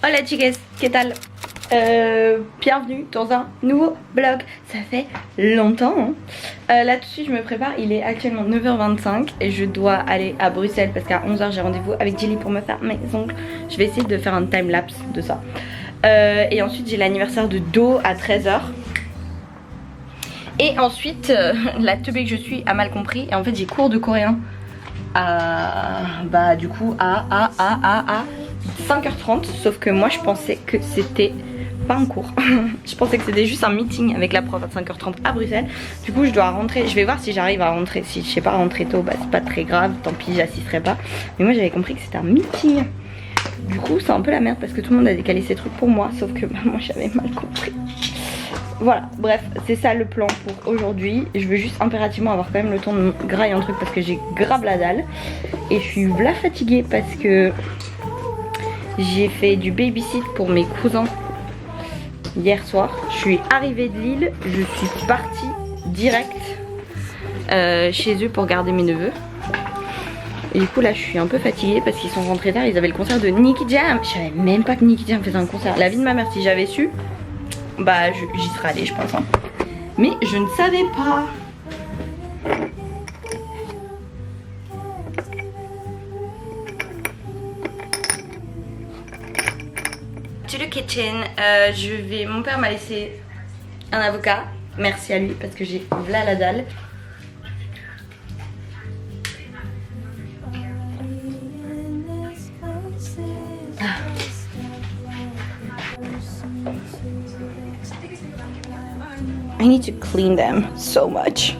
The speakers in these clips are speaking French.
Hola chicas, ¿qué tal? Bienvenue dans un nouveau vlog. Ça fait longtemps hein. Là tout de suite je me prépare, il est actuellement 9h25 et je dois aller à Bruxelles parce qu'à 11h j'ai rendez-vous avec Jilly pour me faire mes ongles. Je vais essayer de faire un time-lapse de ça. Et ensuite j'ai l'anniversaire de Do à 13h. Et ensuite la teubée que je suis a mal compris et en fait j'ai cours de coréen à 5h30, sauf que moi je pensais que c'était pas un cours. Je pensais que c'était juste un meeting avec la prof à 5h30 à Bruxelles. Du coup je dois rentrer, je vais voir si j'arrive à rentrer. Si je sais pas rentrer tôt, bah c'est pas très grave, tant pis j'assisterai pas. Mais moi j'avais compris que c'était un meeting. Du coup c'est un peu la merde parce que tout le monde a décalé ses trucs pour moi, sauf que bah, moi j'avais mal compris. Voilà, bref, c'est ça le plan pour aujourd'hui. Je veux juste impérativement avoir quand même le temps de me grailler un truc parce que j'ai grave la dalle. Et je suis là fatiguée parce que j'ai fait du babysit pour mes cousins hier soir. Je suis arrivée de Lille, je suis partie direct chez eux pour garder mes neveux. Et du coup là je suis un peu fatiguée parce qu'ils sont rentrés tard, ils avaient le concert de Nicky Jam. Je savais même pas que Nicky Jam faisait un concert. La vie de ma mère, si j'avais su, bah j'y serais allée je pense hein. Mais je ne savais pas. To the kitchen, mon père m'a laissé un avocat, merci à lui parce que j'ai là la dalle. I need to clean them so much.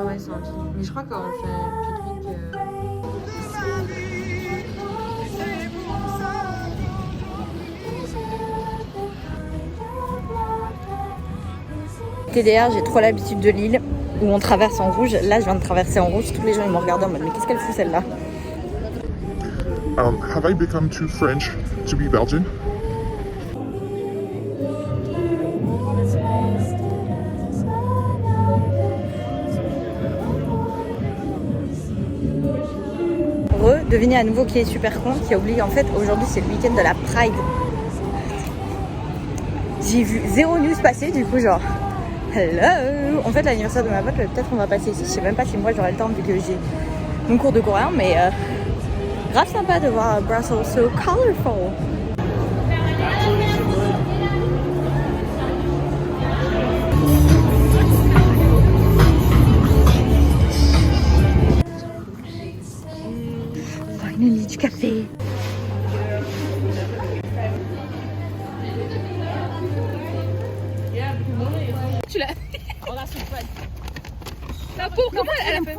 Ouais, c'est envie. Mais je crois qu'on fait pique-nique. TDR, j'ai trop l'habitude de Lille où on traverse en rouge. Là, je viens de traverser en rouge. Tous les gens ils me regardent en mode mais qu'est-ce qu'elle fout celle-là? Have I become too French to be Belgian? Devinez à nouveau qui est super con, qui a oublié en fait aujourd'hui c'est le week-end de la Pride. J'ai vu zéro news passer, du coup genre hello. En fait l'anniversaire de ma pote, peut-être on va passer ici. Je sais même pas si moi j'aurai le temps vu que j'ai mon cours de coréen, mais grave sympa de voir Brussels so colorful. Finally du café. Tu l'as fait. On a son pote. La peau, comment elle a fait?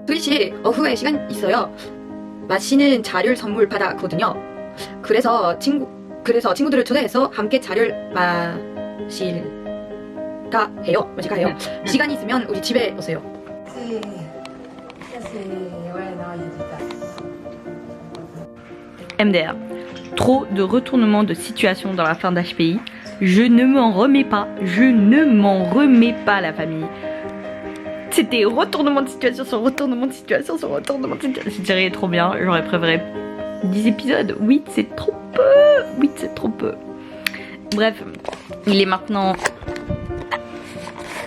트위치 오후에 시간 있어요. 맛있는 자료를 선물 받았거든요. 그래서 친구들을 초대해서 함께 자료를 마실까 해요. 시간이 있으면 우리 집에 오세요. Ouais, non, il y a du taf. MDR. Trop de retournements de situation dans la fin d'HPI. Je ne m'en remets pas. Je ne m'en remets pas, la famille. C'était retournement de situation sur retournement de situation sur retournement de situation. Cette série est trop bien. J'aurais préféré 10 épisodes. 8, c'est trop peu. 8, c'est trop peu. Bref, il est maintenant...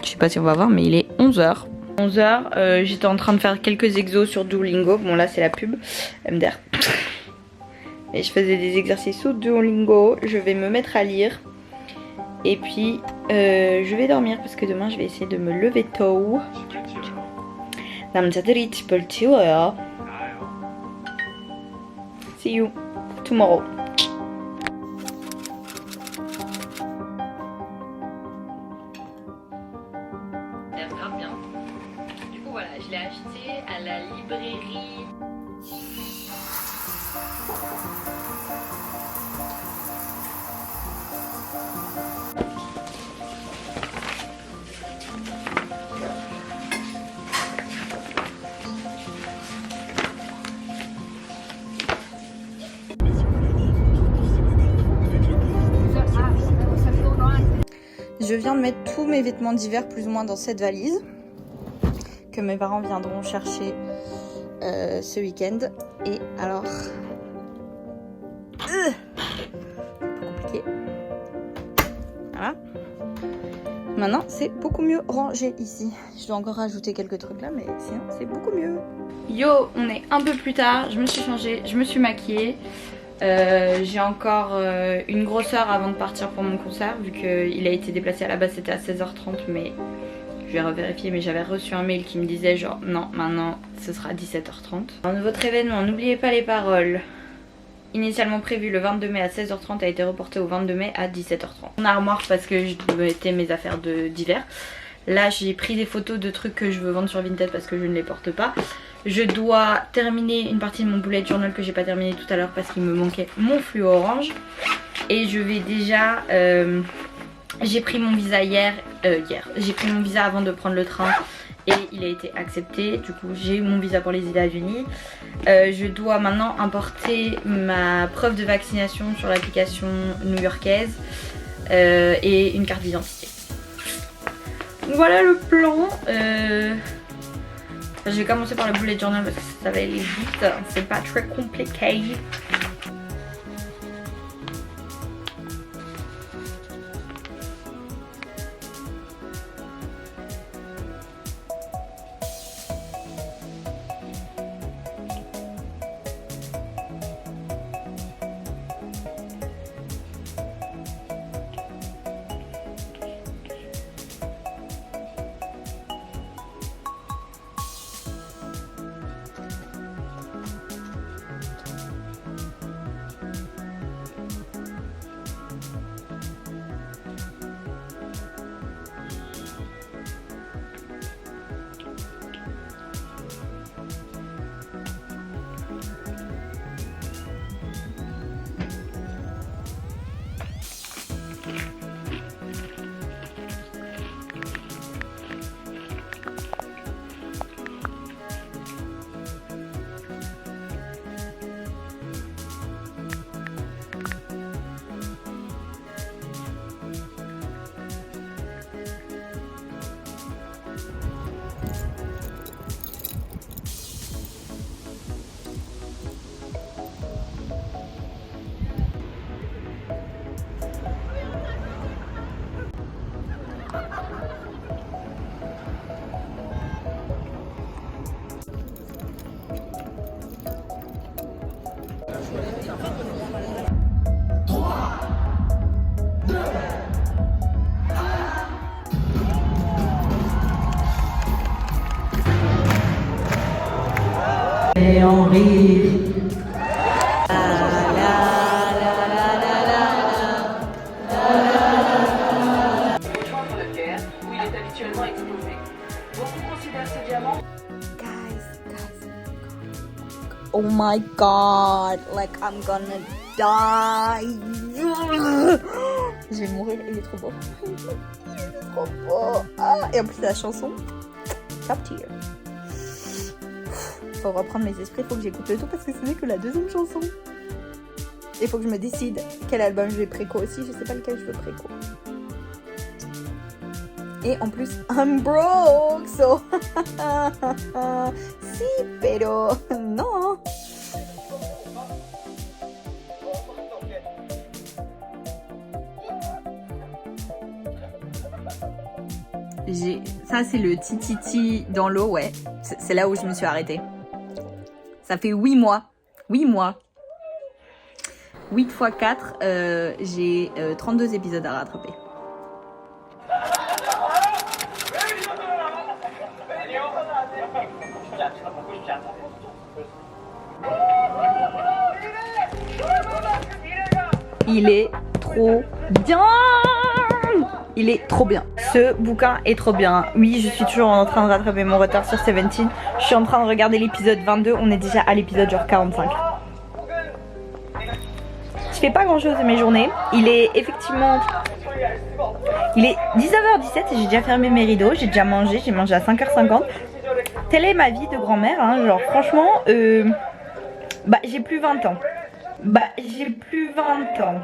Je sais pas si on va voir, mais il est 11h. 11h, j'étais en train de faire quelques exos sur Duolingo. Bon, là, c'est la pub. MDR. Et je faisais des exercices sur Duolingo. Je vais me mettre à lire. Et puis, je vais dormir parce que demain, je vais essayer de me lever tôt. See you tomorrow. Elle grave bien. Du coup, voilà, je l'ai acheté à la librairie. Je viens de mettre tous mes vêtements d'hiver plus ou moins dans cette valise que mes parents viendront chercher ce week-end. Et alors, pas compliqué. Voilà. Maintenant, c'est beaucoup mieux rangé ici. Je dois encore rajouter quelques trucs là, mais sinon, c'est beaucoup mieux. Yo, on est un peu plus tard. Je me suis changée, je me suis maquillée. J'ai encore une grosse heure avant de partir pour mon concert, vu qu'il a été déplacé. À la base c'était à 16h30, mais je vais revérifier, mais j'avais reçu un mail qui me disait genre non, maintenant ce sera 17h30. Dans votre événement, n'oubliez pas les paroles. Initialement prévu le 22 mai à 16h30 a été reporté au 22 mai à 17h30. Mon armoire, parce que je mettais mes affaires d'hiver. Là j'ai pris des photos de trucs que je veux vendre sur Vinted parce que je ne les porte pas. Je dois terminer une partie de mon bullet journal que j'ai pas terminé tout à l'heure parce qu'il me manquait mon fluo orange. Et je vais déjà... j'ai pris mon visa hier. J'ai pris mon visa avant de prendre le train et il a été accepté. Du coup j'ai mon visa pour les États-Unis. Je dois maintenant importer ma preuve de vaccination sur l'application new-yorkaise et une carte d'identité. Voilà le plan. Je vais commencer par le bullet journal parce que ça va aller vite, c'est pas très compliqué. Et on rit. Où il est habituellement exposé. Beaucoup considèrent ce diamant. Guys. Oh my god, like I'm gonna die. Je vais mourir, il est trop beau. Il est trop beau. Ah, et en plus la chanson. top tier. Faut reprendre mes esprits, faut que j'écoute le tout parce que ce n'est que la deuxième chanson. Il faut que je me décide quel album je vais préco aussi, je sais pas lequel je veux préco. Et en plus, I'm broke, so... si, pero... non. Ça c'est le tititi dans l'eau, ouais. C'est là où je me suis arrêtée. Ça fait 8 mois. 8 mois. 8 x 4, j'ai 32 épisodes à rattraper. Il est trop bien. Il est trop bien. Ce bouquin est trop bien. Oui, je suis toujours en train de rattraper mon retard sur 17. Je suis en train de regarder l'épisode 22. On est déjà à l'épisode genre 45. Je fais pas grand chose de mes journées. Il est effectivement... Il est 19h17 et j'ai déjà fermé mes rideaux. J'ai déjà mangé. J'ai mangé à 5h50. Telle est ma vie de grand-mère. Hein. Genre franchement... Bah j'ai plus 20 ans. Bah j'ai plus 20 ans.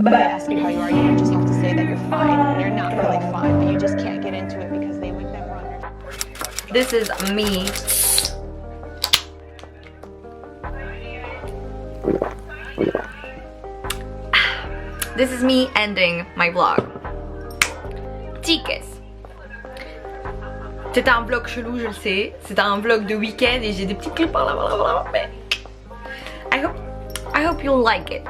Ask you how you are, you just have to say that you're fine. You're not really fine, but you just can't get into it because they would never understand. This is me. This is me ending my vlog. Tickets. C'était un vlog chelou, je le sais. C'était un vlog de week-end et j'ai des petits clips par là, mais I hope you'll like it.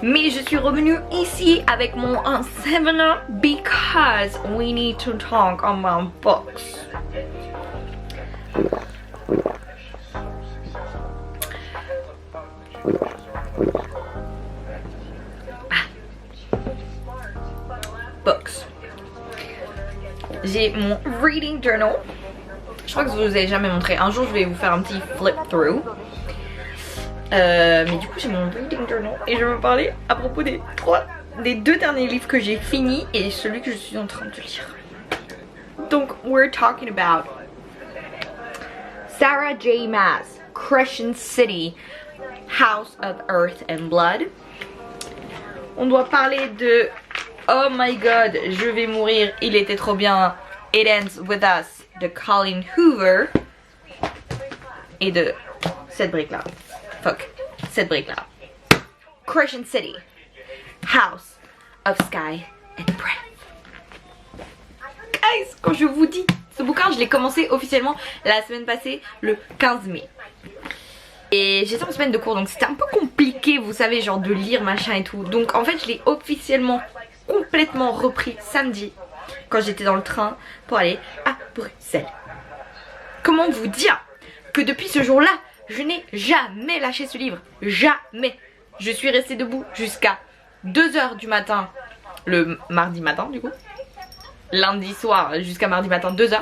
Mais je suis revenue ici avec mon 7-up because we need to talk about books. Books. J'ai mon reading journal. Je crois que je vous ai jamais montré. Un jour je vais vous faire un petit flip through. Mais du coup j'ai mon reading journal et je vais vous parler à propos des deux derniers livres que j'ai finis et celui que je suis en train de lire. Donc we're talking about Sarah J Maas, Crescent City, House of Earth and Blood. On doit parler de Oh my god, je vais mourir, il était trop bien, It Ends With Us de Colleen Hoover et de cette brique là. Fuck, cette brique là. Crescent City, House of Sky and Breath. Guys, quand je vous dis, ce bouquin je l'ai commencé officiellement la semaine passée, le 15 mai. Et j'étais en semaine de cours donc c'était un peu compliqué, vous savez, genre de lire machin et tout. Donc en fait je l'ai officiellement complètement repris samedi quand j'étais dans le train pour aller à Bruxelles. Comment vous dire que depuis ce jour-là, je n'ai jamais lâché ce livre. Jamais. Je suis restée debout jusqu'à 2h du matin. Le mardi matin du coup. Lundi soir jusqu'à mardi matin 2h.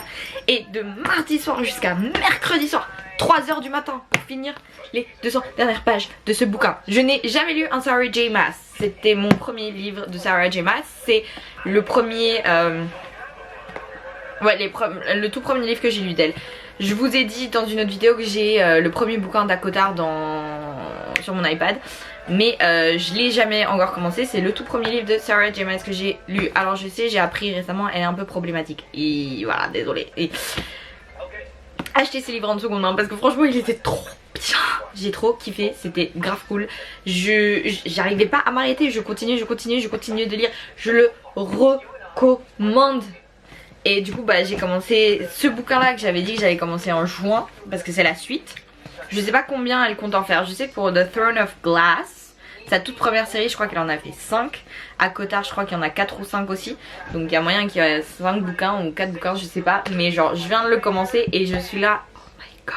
Et de mardi soir jusqu'à mercredi soir 3h du matin pour finir les 200 dernières pages de ce bouquin. Je n'ai jamais lu un Sarah J Maas. C'était mon premier livre de Sarah J Maas. C'est le premier... le tout premier livre que j'ai lu d'elle. Je vous ai dit dans une autre vidéo que j'ai le premier bouquin d'Akotar sur mon iPad. Mais je l'ai jamais encore commencé. C'est le tout premier livre de Sarah J Maas que j'ai lu. Alors je sais, j'ai appris récemment, elle est un peu problématique. Et voilà, désolée. Et achetez ces livres en seconde main parce que franchement il était trop bien. J'ai trop kiffé, c'était grave cool. J'arrivais pas à m'arrêter, je continuais de lire. Je le recommande. Et du coup bah j'ai commencé ce bouquin là que j'avais dit que j'allais commencer en juin parce que c'est la suite. Je sais pas combien elle compte en faire. Je sais que pour The Throne of Glass, sa toute première série, je crois qu'elle en a fait 5. À Kotar je crois qu'il y en a 4 ou 5 aussi. Donc il y a moyen qu'il y ait 5 bouquins ou 4 bouquins, je sais pas. Mais genre je viens de le commencer et je suis là. Oh my god.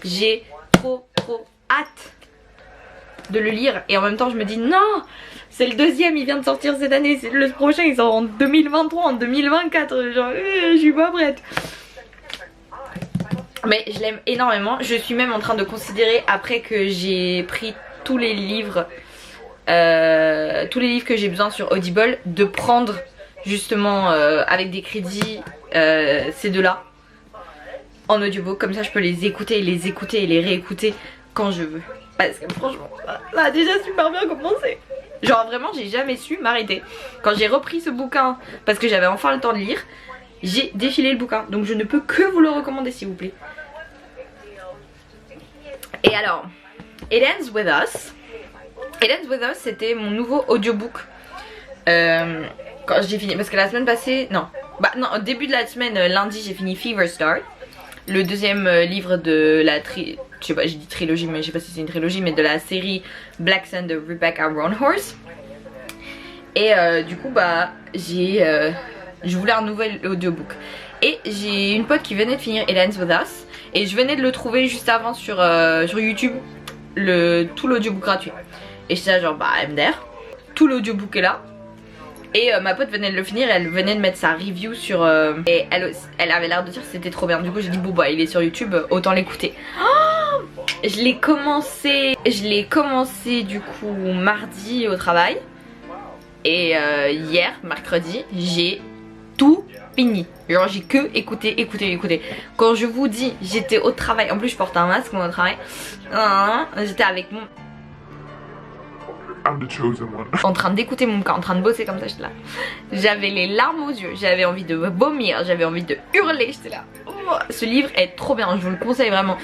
J'ai trop hâte de le lire. Et en même temps je me dis non, c'est le deuxième, il vient de sortir cette année. Le prochain il sort en 2023, en 2024. Genre je suis pas prête. Mais je l'aime énormément. Je suis même en train de considérer, après que j'ai pris tous les livres que j'ai besoin sur Audible, de prendre justement avec des crédits ces deux-là en audiobook, comme ça je peux les écouter et les réécouter quand je veux. Parce que franchement, ça a déjà super bien commencé. Genre vraiment, j'ai jamais su m'arrêter. Quand j'ai repris ce bouquin, parce que j'avais enfin le temps de lire, j'ai défilé le bouquin. Donc je ne peux que vous le recommander s'il vous plaît. Et alors, It Ends With Us. It Ends With Us, c'était mon nouveau audiobook. Quand j'ai fini, parce que la semaine passée, non, au début de la semaine, lundi, j'ai fini Fever Start, le deuxième livre de la je sais pas, j'ai dit trilogie, mais je sais pas si c'est une trilogie, mais de la série Black Sun de Rebecca Roanhorse. Et du coup, je voulais un nouvel audiobook. Et j'ai une pote qui venait de finir It Ends With Us, et je venais de le trouver juste avant sur YouTube, tout l'audiobook gratuit. Et j'étais là genre MDR, tout l'audiobook est là. Et ma pote venait de le finir et elle venait de mettre sa review sur... et elle avait l'air de dire que c'était trop bien. Du coup j'ai dit bon il est sur YouTube, autant l'écouter. Oh, je l'ai commencé du coup mardi au travail. Et hier, mercredi, j'ai tout fini. Genre j'ai que écouté. Quand je vous dis j'étais au travail, en plus je porte un masque au travail. J'étais avec mon... I'm the chosen one. en train d'écouter mon bouquin, en train de bosser comme ça, j'étais là. J'avais les larmes aux yeux, j'avais envie de vomir, j'avais envie de hurler, j'étais là. Oh, ce livre est trop bien, je vous le conseille vraiment.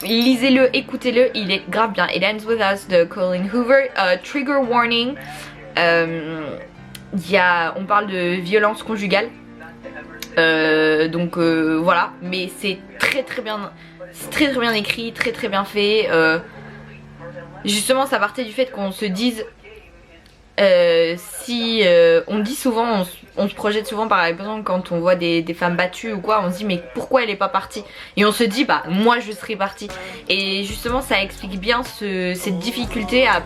Lisez-le, écoutez-le, il est grave bien. It Ends With Us de Colleen Hoover. Trigger warning. On parle de violence conjugale. Donc voilà, mais c'est très bien. C'est très bien écrit, très bien fait. Justement ça partait du fait qu'on se dise on dit souvent, on se projette souvent par exemple quand on voit des femmes battues ou quoi, on se dit mais pourquoi elle est pas partie, et on se dit moi je serais partie. Et justement ça explique bien cette difficulté à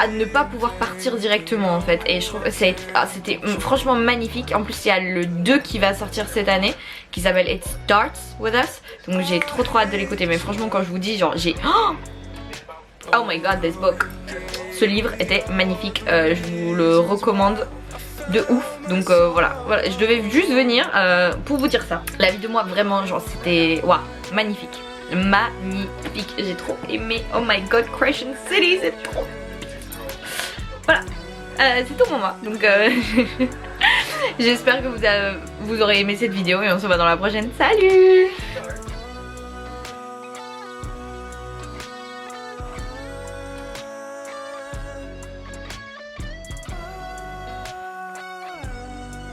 ne pas pouvoir partir directement en fait. Et je trouve que c'était franchement magnifique. En plus il y a le 2 qui va sortir cette année qui s'appelle It Starts With Us, donc j'ai trop hâte de l'écouter. Mais franchement quand je vous dis genre oh my god, this book. Ce livre était magnifique, je vous le recommande de ouf. Donc voilà, je devais juste venir pour vous dire ça. La vie de moi vraiment genre c'était magnifique. J'ai trop aimé. Oh my god, Crescent City, c'est trop... Voilà, c'est tout pour moi. Donc j'espère que vous aurez aimé cette vidéo et on se voit dans la prochaine. Salut!